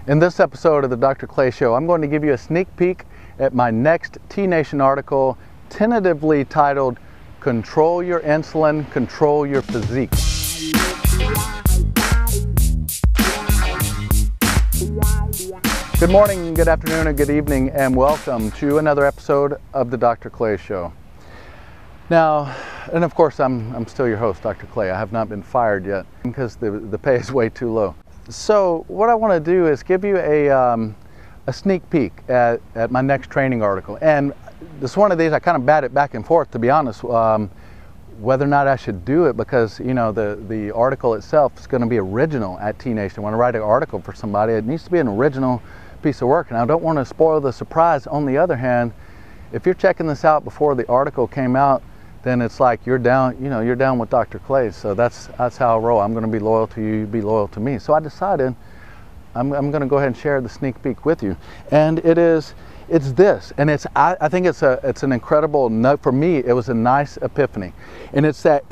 In this episode of the Dr. Clay Show, I'm going to give you a sneak peek at my next T-Nation article, tentatively titled, Control Your Insulin, Control Your Physique. Good morning, good afternoon, and good evening, and welcome to another episode of the Dr. Clay Show. Now, and of course, I'm still your host, Dr. Clay. I have not been fired yet because the pay is way too low. So what I want to do is give you a sneak peek at my next training article. And this one of these, I kind of bat it back and forth, to be honest, whether or not I should do it, because you know the article itself is going to be original at T-Nation. When I write an article for somebody, it needs to be an original piece of work, and I don't want to spoil the surprise. On the other hand, if you're checking this out before the article came out, then it's like you're down, you're down with Dr. Clay. So that's how I roll. I'm going to be loyal to you, you be loyal to me. So I decided I'm going to go ahead and share the sneak peek with you. And it's this, and I think it's an incredible note. For me, it was a nice epiphany. And it's that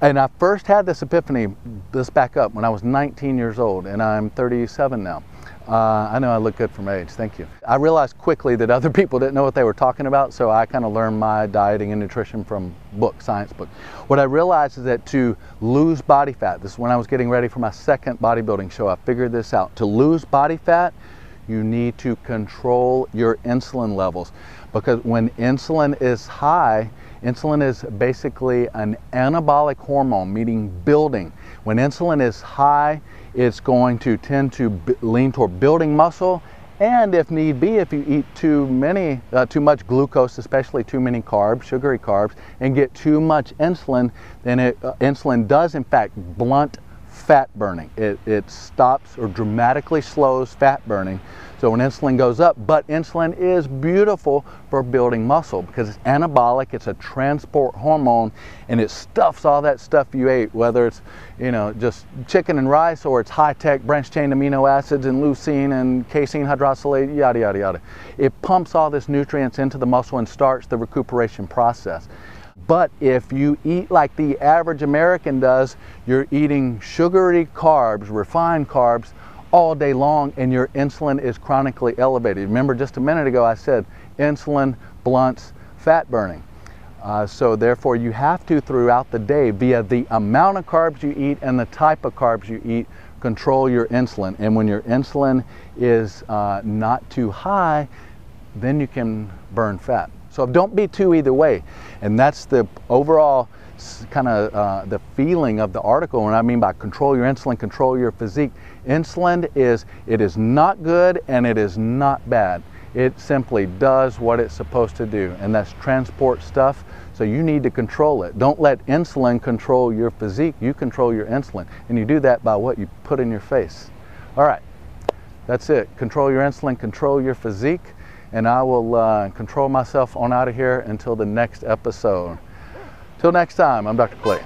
and I first had this epiphany, let's back up, when I was 19 years old, and I'm 37 now. I know I look good for my age, thank you. I realized quickly that other people didn't know what they were talking about, so I kind of learned my dieting and nutrition from science books. What I realized is that to lose body fat, this is when I was getting ready for my second bodybuilding show, I figured this out. To lose body fat, you need to control your insulin levels, because when insulin is high, insulin is basically an anabolic hormone, meaning building. When insulin is high, it's going to tend to lean toward building muscle, and if need be, if you eat too much glucose, especially too many carbs, sugary carbs, and get too much insulin, then insulin does in fact blunt fat burning. It stops or dramatically slows fat burning. So when insulin goes up, but insulin is beautiful for building muscle because it's anabolic, it's a transport hormone, and it stuffs all that stuff you ate, whether it's just chicken and rice, or it's high-tech branched-chain amino acids and leucine and casein hydrolysate, yada, yada, yada. It pumps all this nutrients into the muscle and starts the recuperation process. But if you eat like the average American does, you're eating sugary carbs, refined carbs, all day long, and your insulin is chronically elevated. Remember, just a minute ago I said insulin blunts fat burning. So therefore you have to, throughout the day, via the amount of carbs you eat and the type of carbs you eat, control your insulin. And when your insulin is not too high, then you can burn fat. So don't be too either way. And that's the overall kind of the feeling of the article. And I mean by control your insulin, control your physique. Insulin it is not good and it is not bad. It simply does what it's supposed to do, and that's transport stuff. So you need to control it. Don't let insulin control your physique. You control your insulin, and you do that by what you put in your face. All right, that's it. Control your insulin, control your physique, and I will control myself on out of here until the next episode. Till next time, I'm Dr. Clay.